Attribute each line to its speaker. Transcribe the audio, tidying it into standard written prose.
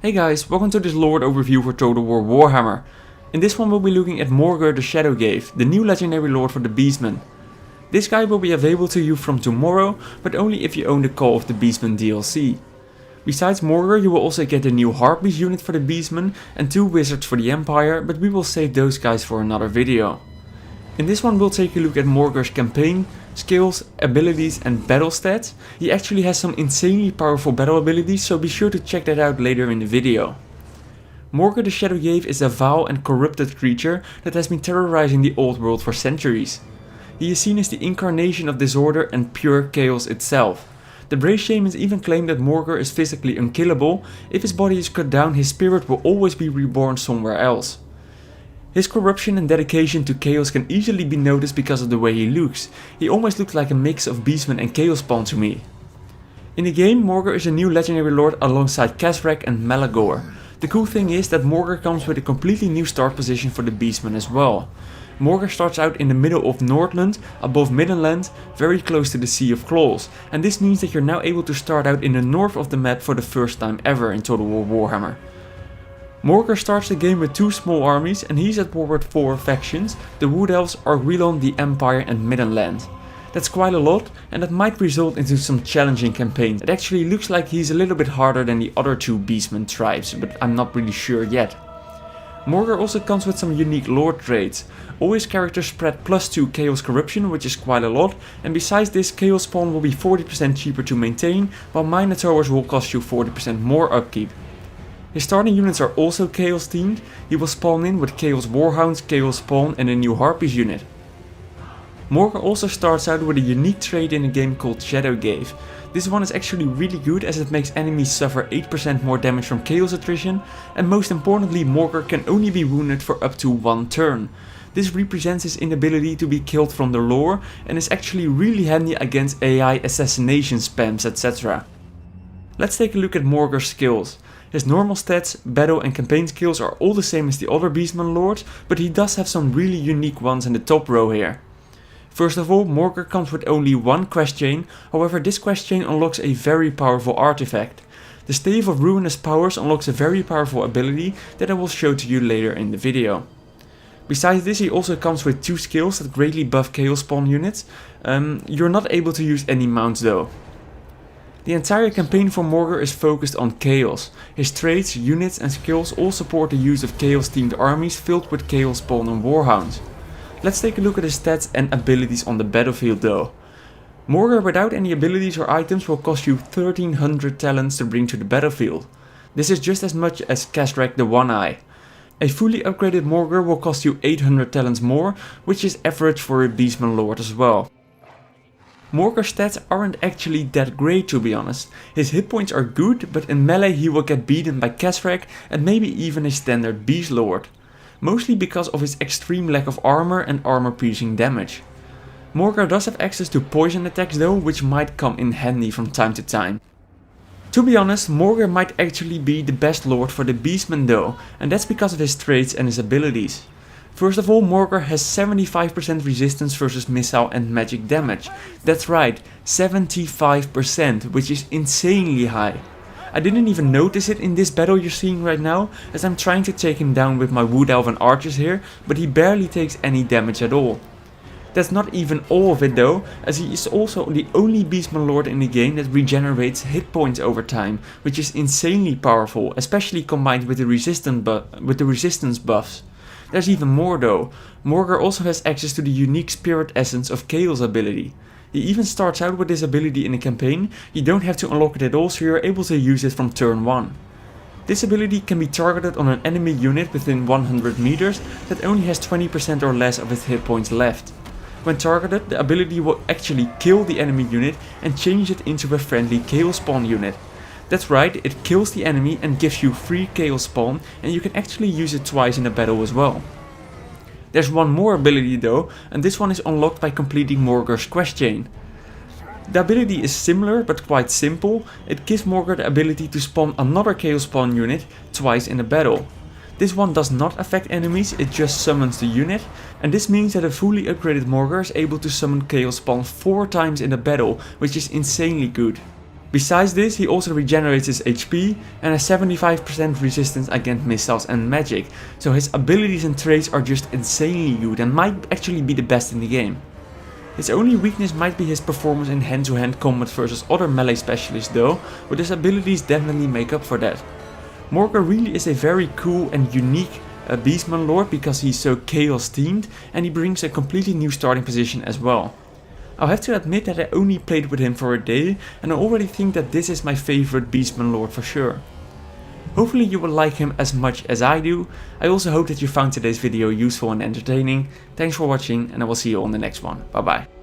Speaker 1: Hey guys, welcome to this lore overview for Total War Warhammer. In this one we'll be looking at Morghur the Shadowgave, the new legendary lord for the Beastmen. This guy will be available to you from tomorrow, but only if you own the Call of the Beastmen DLC. Besides Morghur, you will also get a new Harpies unit for the Beastmen and 2 wizards for the Empire, but we will save those guys for another video. In this one we'll take a look at Morghur's campaign, skills, abilities and battle stats. He actually has some insanely powerful battle abilities, so be sure to check that out later in the video. Morghur the Shadowgave is a vile and corrupted creature that has been terrorizing the old world for centuries. He is seen as the incarnation of disorder and pure chaos itself. The Brave Shamans even claim that Morghur is physically unkillable. If his body is cut down, his spirit will always be reborn somewhere else. His corruption and dedication to chaos can easily be noticed because of the way he looks. He almost looks like a mix of Beastman and Chaos Spawn to me. In the game, Morghur is a new legendary lord alongside Kazrak and Malagor. The cool thing is that Morghur comes with a completely new start position for the Beastmen as well. Morghur starts out in the middle of Nordland, above Middenland, very close to the Sea of Claws, and this means that you're now able to start out in the north of the map for the first time ever in Total War Warhammer. Morghur starts the game with 2 small armies and he's at war with 4 factions, the Wood Elves, Argwelon, the Empire and Middenland. That's quite a lot and that might result into some challenging campaigns. It actually looks like he's a little bit harder than the other 2 Beastmen tribes, but I'm not really sure yet. Morghur also comes with some unique lore traits. All his characters spread +2 Chaos Corruption, which is quite a lot, and besides this, Chaos Spawn will be 40% cheaper to maintain, while Minotaurs will cost you 40% more upkeep. His starting units are also Chaos themed. He will spawn in with Chaos Warhounds, Chaos Spawn and a new Harpies unit. Morghur also starts out with a unique trait in a game called Shadowgave. This one is actually really good as it makes enemies suffer 8% more damage from Chaos attrition, and most importantly Morghur can only be wounded for up to 1 turn. This represents his inability to be killed from the lore and is actually really handy against AI assassination spams, etc. Let's take a look at Morghur's skills. His normal stats, battle and campaign skills are all the same as the other Beastmen lords, but he does have some really unique ones in the top row here. First of all, Morghur comes with only 1 quest chain, however this quest chain unlocks a very powerful artifact. The Stave of Ruinous Powers unlocks a very powerful ability that I will show to you later in the video. Besides this, he also comes with 2 skills that greatly buff Chaos Spawn units. You're not able to use any mounts though. The entire campaign for Morghur is focused on chaos. His traits, units and skills all support the use of chaos themed armies filled with Chaos Spawn and Warhounds. Let's take a look at his stats and abilities on the battlefield though. Morghur without any abilities or items will cost you 1300 talents to bring to the battlefield. This is just as much as Kazrak the One-Eye. A fully upgraded Morghur will cost you 800 talents more, which is average for a Beastman lord as well. Morghur's stats aren't actually that great to be honest. His hit points are good, but in melee he will get beaten by Kazrak and maybe even a standard Beast Lord. Mostly because of his extreme lack of armor and armor piercing damage. Morghur does have access to poison attacks though, which might come in handy from time to time. To be honest, Morghur might actually be the best lord for the Beastmen though, and that's because of his traits and his abilities. First of all, Morghur has 75% resistance versus missile and magic damage. That's right, 75%, which is insanely high. I didn't even notice it in this battle you're seeing right now, as I'm trying to take him down with my Wood Elf and archers here, but he barely takes any damage at all. That's not even all of it though, as he is also the only Beastman lord in the game that regenerates hit points over time, which is insanely powerful, especially combined with the resistance buffs. There's even more though. Morghur also has access to the unique Spirit Essence of Chaos ability. He even starts out with this ability in a campaign. You don't have to unlock it at all, so you're able to use it from turn 1. This ability can be targeted on an enemy unit within 100 meters that only has 20% or less of its hit points left. When targeted, the ability will actually kill the enemy unit and change it into a friendly Chaos Spawn unit. That's right, it kills the enemy and gives you free Chaos Spawn, and you can actually use it twice in a battle as well. There's one more ability though, and this one is unlocked by completing Morghur's quest chain. The ability is similar but quite simple. It gives Morghur the ability to spawn another Chaos Spawn unit twice in a battle. This one does not affect enemies, it just summons the unit, and this means that a fully upgraded Morghur is able to summon Chaos Spawn 4 times in a battle, which is insanely good. Besides this, he also regenerates his HP and has 75% resistance against missiles and magic, so his abilities and traits are just insanely good and might actually be the best in the game. His only weakness might be his performance in hand-to-hand combat versus other melee specialists though, but his abilities definitely make up for that. Morghur really is a very cool and unique Beastman Lord because he's so chaos themed and he brings a completely new starting position as well. I'll have to admit that I only played with him for a day and I already think that this is my favorite Beastman Lord for sure. Hopefully you will like him as much as I do. I also hope that you found today's video useful and entertaining. Thanks for watching and I will see you on the next one. Bye bye.